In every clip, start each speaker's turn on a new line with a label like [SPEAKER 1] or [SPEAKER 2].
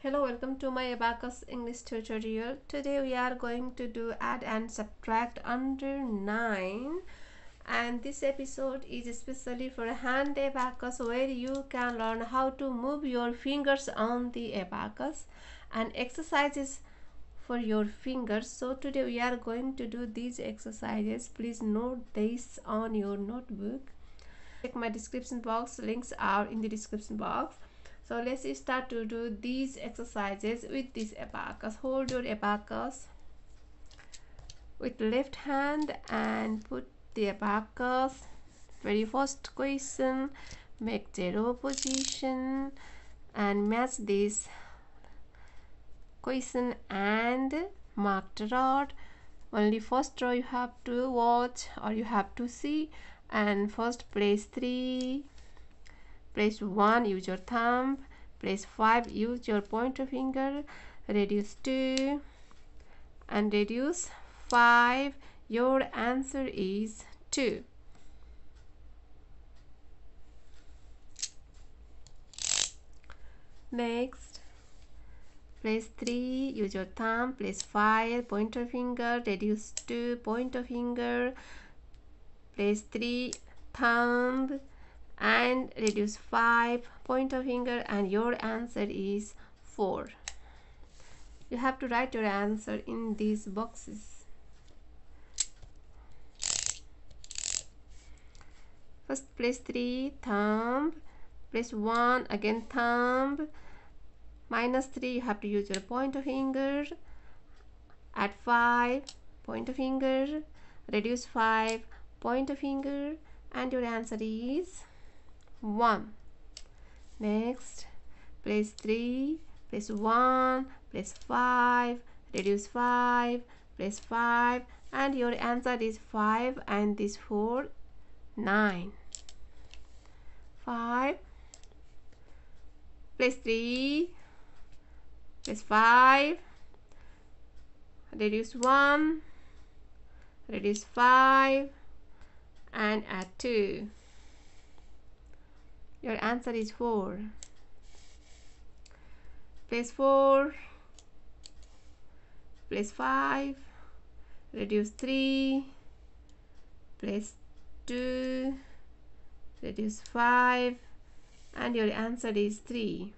[SPEAKER 1] Hello, welcome to my Abacus English tutorial. Today we are going to do add and subtract under 9, and this episode is especially for hand abacus, where you can learn how to move your fingers on the abacus and exercises for your fingers. So today we are going to do these exercises. Please note this on your notebook. Check my description box, links are in the description box. So let's start to do these exercises with this abacus. Hold your abacus with left hand and put the abacus. Very first question, make 0 position and match this question and marked rod. Only first row you have to watch or you have to see, and first place 3, place 1, use your thumb, place 5, use your pointer finger, reduce 2 and reduce 5. Your answer is 2. Next, place 3, use your thumb, place 5, pointer finger, reduce 2, pointer finger, place 3, thumb and reduce 5, pointer finger, and your answer is 4. You have to write your answer in these boxes. First, place 3, thumb, place 1, again thumb, minus 3, you have to use your pointer finger, add 5, pointer finger, reduce 5, pointer finger, and your answer is 1. Next, place 3, place 1, place 5, reduce 5, place 5, and your answer is 5, and this 4, 9. 5, place 3, place 5, reduce 1, reduce 5, and add 2. Your answer is 4. Place 4, place 5, reduce 3, place 2, reduce 5, and your answer is 3.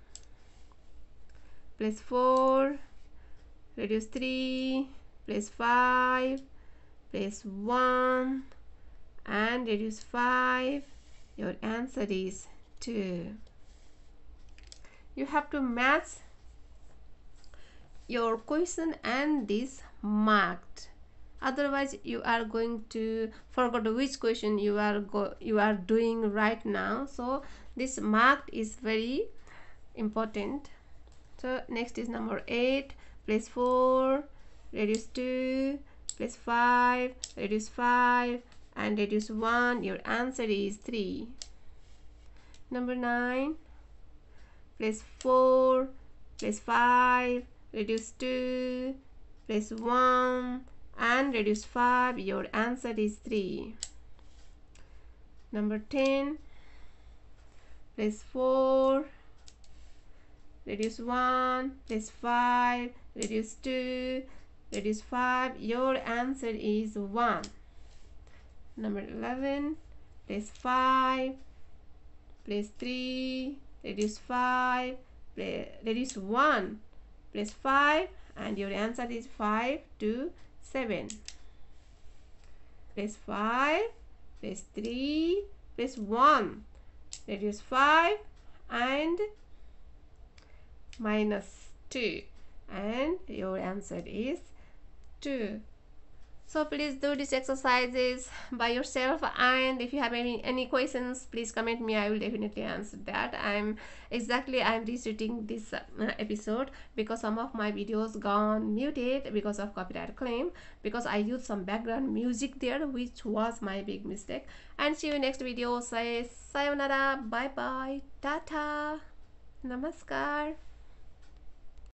[SPEAKER 1] Place 4, reduce 3, place 5, place 1, and reduce 5. Your answer is 2. You have to match your question and this marked, otherwise you are going to forget which question you are doing right now. So this marked is very important. So next is number 8, place 4, reduce 2, place 5, reduce 5, and reduce 1. Your answer is 3. Number 9, place 4, place 5, reduce 2, place 1, and reduce 5. Your answer is 3. Number 10, place 4, reduce 1, place 5, reduce 2, reduce 5. Your answer is 1. Number 11, place 5, place 3, reduce 5, reduce 1, place 5, and your answer is 5 to 7. Place 5, place 3, place 1, reduce 5, and minus 2, and your answer is 2. So please do these exercises by yourself, and if you have any questions, please comment me. I will definitely answer that. I'm reshooting this episode because some of my videos gone muted because of copyright claim, because I used some background music there, which was my big mistake. And see you next video. Say sayonara, bye bye, tata, namaskar.